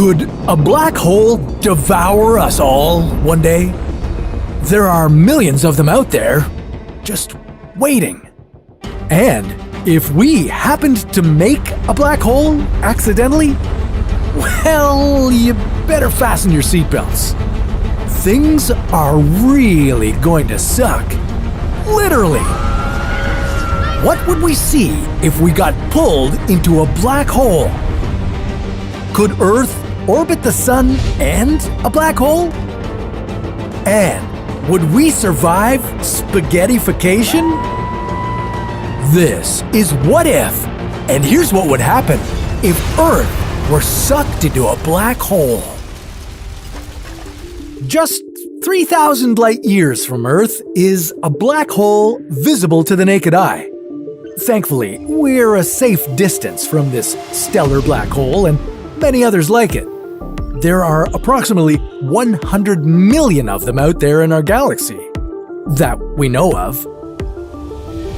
Could a black hole devour us all one day? There are millions of them out there, just waiting. And if we happened to make a black hole accidentally, well, you better fasten your seatbelts. Things are really going to suck. Literally. What would we see if we got pulled into a black hole? Could Earth orbit the sun and a black hole? And would we survive spaghettification? This is What If, and here's what would happen if Earth were sucked into a black hole. Just 3,000 light years from Earth is a black hole visible to the naked eye. Thankfully, we're a safe distance from this stellar black hole and many others like it. There are approximately 100 million of them out there in our galaxy that we know of.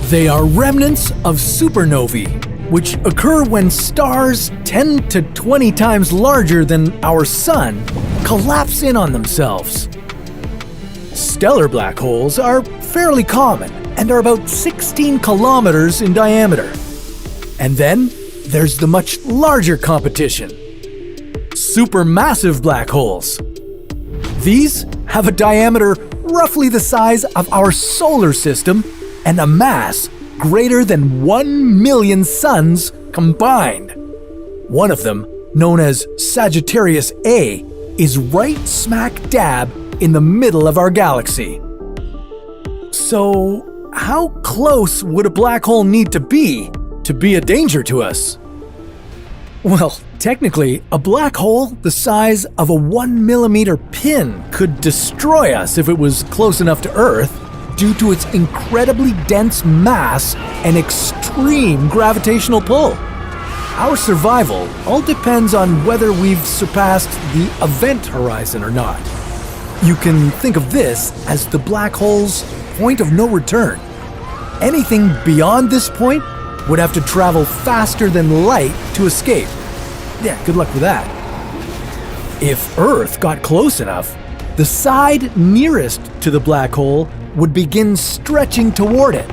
They are remnants of supernovae, which occur when stars 10 to 20 times larger than our sun collapse in on themselves. Stellar black holes are fairly common and are about 16 kilometers in diameter. And then there's the much larger competition: supermassive black holes. These have a diameter roughly the size of our solar system and a mass greater than 1 million suns combined. One of them, known as Sagittarius A, is right smack dab in the middle of our galaxy. So, how close would a black hole need to be a danger to us? Well, technically, a black hole the size of a 1 millimeter pin could destroy us if it was close enough to Earth due to its incredibly dense mass and extreme gravitational pull. Our survival all depends on whether we've surpassed the event horizon or not. You can think of this as the black hole's point of no return. Anything beyond this point would have to travel faster than light to escape. Yeah, good luck with that. If Earth got close enough, the side nearest to the black hole would begin stretching toward it.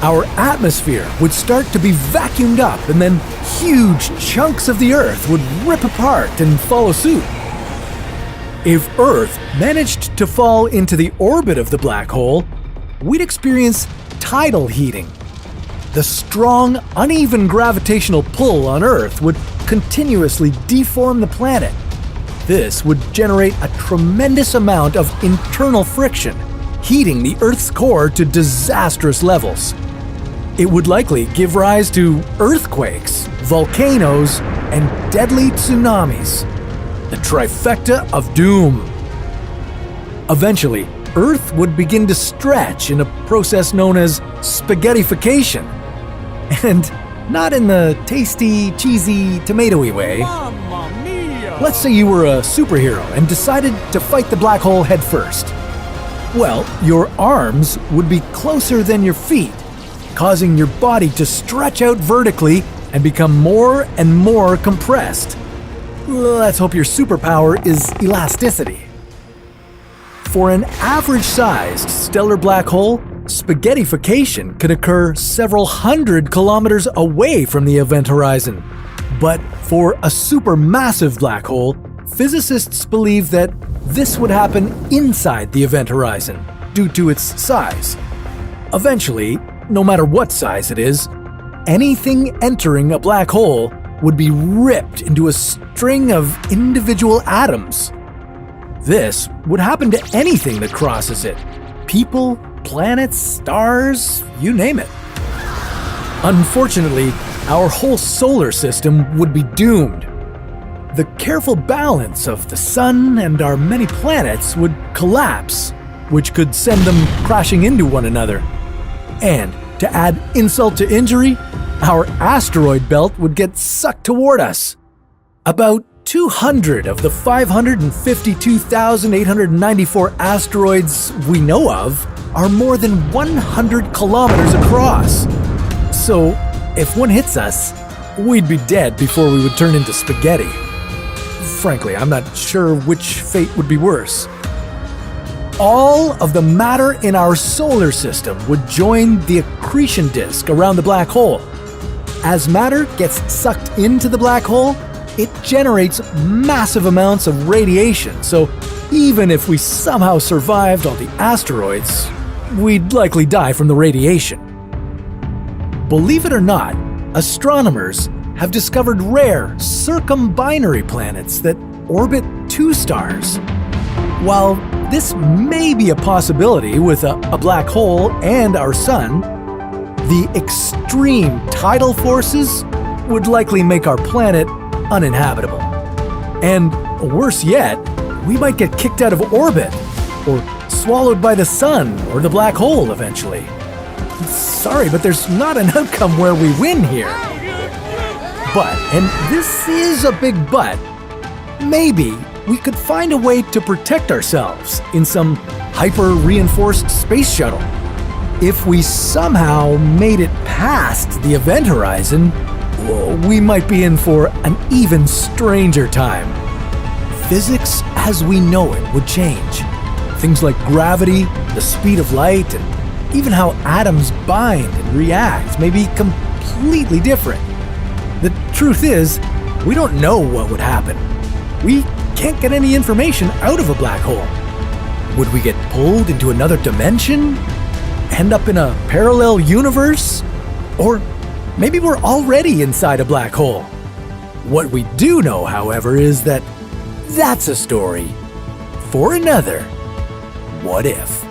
Our atmosphere would start to be vacuumed up, and then huge chunks of the Earth would rip apart and follow suit. If Earth managed to fall into the orbit of the black hole, we'd experience tidal heating. The strong, uneven gravitational pull on Earth would continuously deform the planet. This would generate a tremendous amount of internal friction, heating the Earth's core to disastrous levels. It would likely give rise to earthquakes, volcanoes, and deadly tsunamis. The trifecta of doom. Eventually, Earth would begin to stretch in a process known as spaghettification. And not in the tasty, cheesy, tomatoey way. Mamma mia! Let's say you were a superhero and decided to fight the black hole head first. Well, your arms would be closer than your feet, causing your body to stretch out vertically and become more and more compressed. Let's hope your superpower is elasticity. For an average-sized stellar black hole, spaghettification could occur several hundred kilometers away from the event horizon. But for a supermassive black hole, physicists believe that this would happen inside the event horizon due to its size. Eventually, no matter what size it is, anything entering a black hole would be ripped into a string of individual atoms. This would happen to anything that crosses it: people, planets, stars, you name it. Unfortunately, our whole solar system would be doomed. The careful balance of the sun and our many planets would collapse, which could send them crashing into one another. And to add insult to injury, our asteroid belt would get sucked toward us. About 200 of the 552,894 asteroids we know of are more than 100 kilometers across. So, if one hits us, we'd be dead before we would turn into spaghetti. frankly, I'm not sure which fate would be worse. All of the matter in our solar system would join the accretion disk around the black hole. As matter gets sucked into the black hole, it generates massive amounts of radiation, so even if we somehow survived all the asteroids, we'd likely die from the radiation. Believe it or not, astronomers have discovered rare circumbinary planets that orbit two stars. While this may be a possibility with a black hole and our sun, the extreme tidal forces would likely make our planet uninhabitable. And worse yet, we might get kicked out of orbit or swallowed by the sun or the black hole eventually. Sorry, but there's not an outcome where we win here. But, and this is a big but, maybe we could find a way to protect ourselves in some hyper-reinforced space shuttle. If we somehow made it past the event horizon, we might be in for an even stranger time. Physics as we know it would change. Things like gravity, the speed of light, and even how atoms bind and react may be completely different. The truth is, we don't know what would happen. We can't get any information out of a black hole. Would we get pulled into another dimension? End up in a parallel universe? Or maybe we're already inside a black hole. What we do know, however, is that that's a story for another What If.